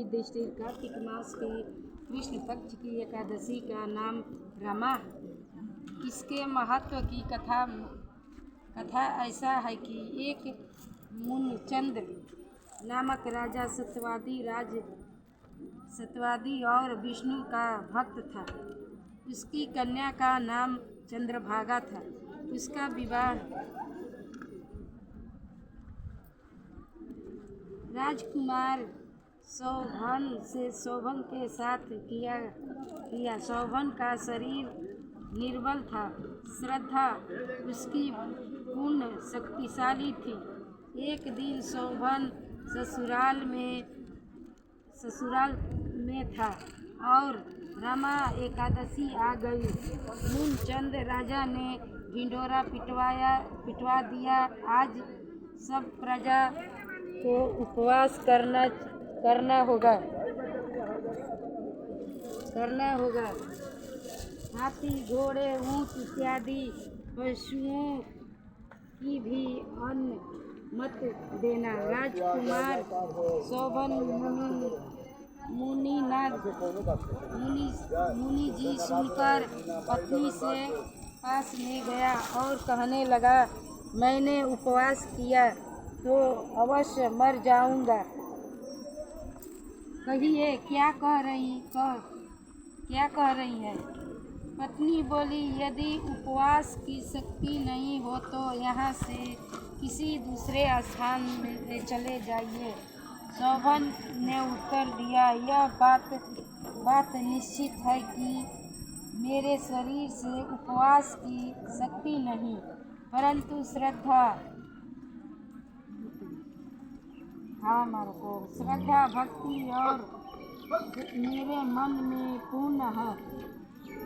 युधिष्ठिर कार्तिक मास की कृष्ण पक्ष की एकादशी का नाम रमा। इसके महत्व की कथा ऐसा है कि एक मुनचंद नामक राजा सत्यवादी और विष्णु का भक्त था। उसकी कन्या का नाम चंद्रभागा था। उसका विवाह राजकुमार शोभन के साथ किया। शोभन का शरीर निर्बल था, श्रद्धा उसकी पूर्ण शक्तिशाली थी। एक दिन शोभन ससुराल में था और रमा एकादशी आ गई। मुनचंद राजा ने ढिंढोरा पिटवा दिया। आज सब प्रजा को उपवास करना होगा। हाथी, घोड़े, ऊंट इत्यादि पशुओं की भी अन्न मत देना। राजकुमार शोभन मुनि जी सुनकर पत्नी से पास में गया और कहने लगा, मैंने उपवास किया तो अवश्य मर जाऊंगा। कहिए क्या कह रही है? पत्नी बोली, यदि उपवास की शक्ति नहीं हो तो यहाँ से किसी दूसरे स्थान में चले जाइए। शोभन ने उत्तर दिया, यह बात निश्चित है कि मेरे शरीर से उपवास की शक्ति नहीं, परंतु श्रद्धा भक्ति और मेरे मन में पूर्ण है।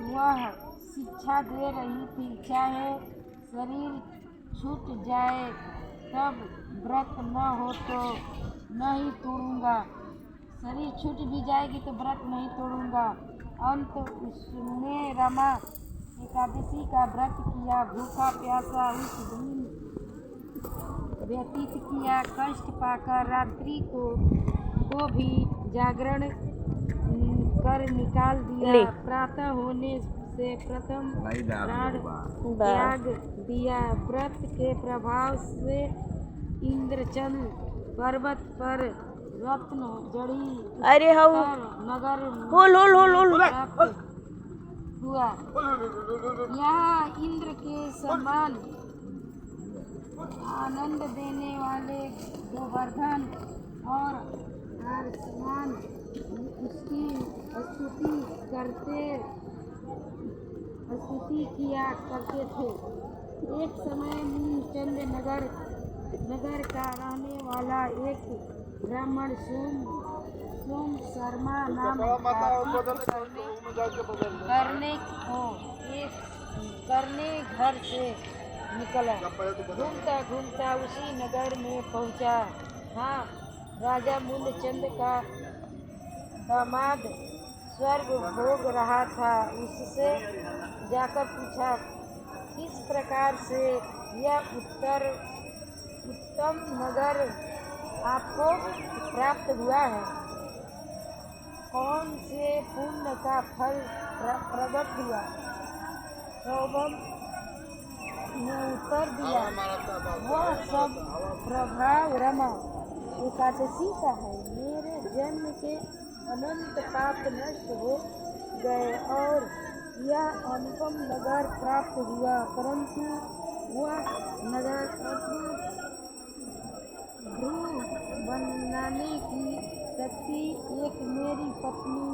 वह शिक्षा दे रही थी, चाहे शरीर छूट जाए तब व्रत न हो तो नहीं तोड़ूंगा। शरीर छूट भी जाएगी तो व्रत नहीं तोड़ूंगा। अंत उसने रमा एकादशी का व्रत किया। भूखा प्यासा उस दिन व्यतीत किया। कष्ट पाकर रात्रि को भी जागरण कर निकाल दिया। प्रातः होने से प्रथम प्राण त्याग दिया। व्रत के प्रभाव से इंद्रचंद पर्वत पर रत्न जड़ी नगर प्राप्त हुआ। यहाँ इंद्र के समान आनंद देने वाले गोवर्धन और आर्यमान उसकी स्तुति किया करते थे। एक समय मुनचंद नगर का रहने वाला एक ब्राह्मण सोम शर्मा नाम करने घर से निकला। घूमता उसी नगर में पहुंचा। हाँ, राजा मुनचंद का दामाद स्वर्ग भोग रहा था। उससे जाकर पूछा, किस प्रकार से यह उत्तम नगर आपको प्राप्त हुआ है? कौन से पुण्य का फल प्रकट हुआ? शोभन ने उत्तर दिया, वह सब प्रभाव रमा एकादशी का है। मेरे जन्म के अनंत पाप नष्ट हो गए और यह अनुपम नगर प्राप्त हुआ। परंतु वह नगर भ्रू बनाने की शक्ति एक मेरी पत्नी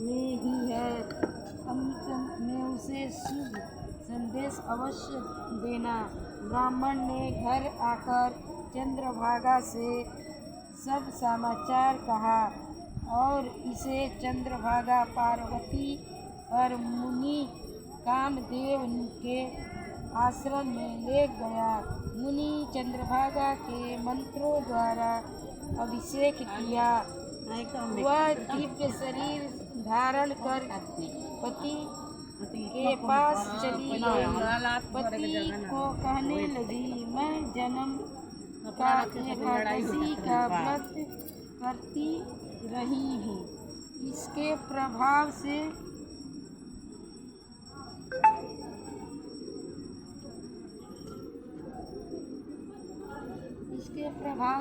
में ही है। अंत में उसे शुभ संदेश अवश्य देना। ब्राह्मण ने घर आकर चंद्रभागा से सब समाचार कहा और इसे चंद्रभागा पार्वती और मुनि कामदेव के आश्रम में ले गया। मुनि चंद्रभागा के मंत्रों द्वारा अभिषेक किया। वह दिव्य शरीर धारण कर पति के पास चली गई। पति को कहने लगी, मैं जन्म का एकादशी का व्रत करती रही हूँ। इसके प्रभाव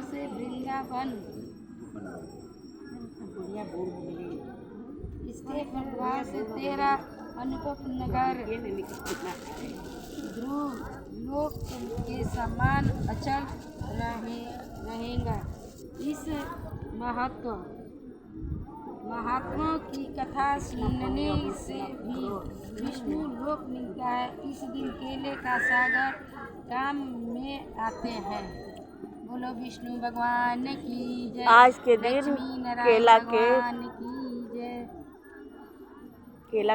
से वृंदावन इसके प्रभाव से तेरा अनुपम नगर ध्रुव लोक के समान अचल रहेगा। इस महात्मा की कथा सुनने से भी विष्णु लोक मिलता है। इस दिन केले का सागर काम में आते हैं। बोलो विष्णु भगवान की जय। आज के दिन लक्ष्मी नारायण केला भगवान की जय। केला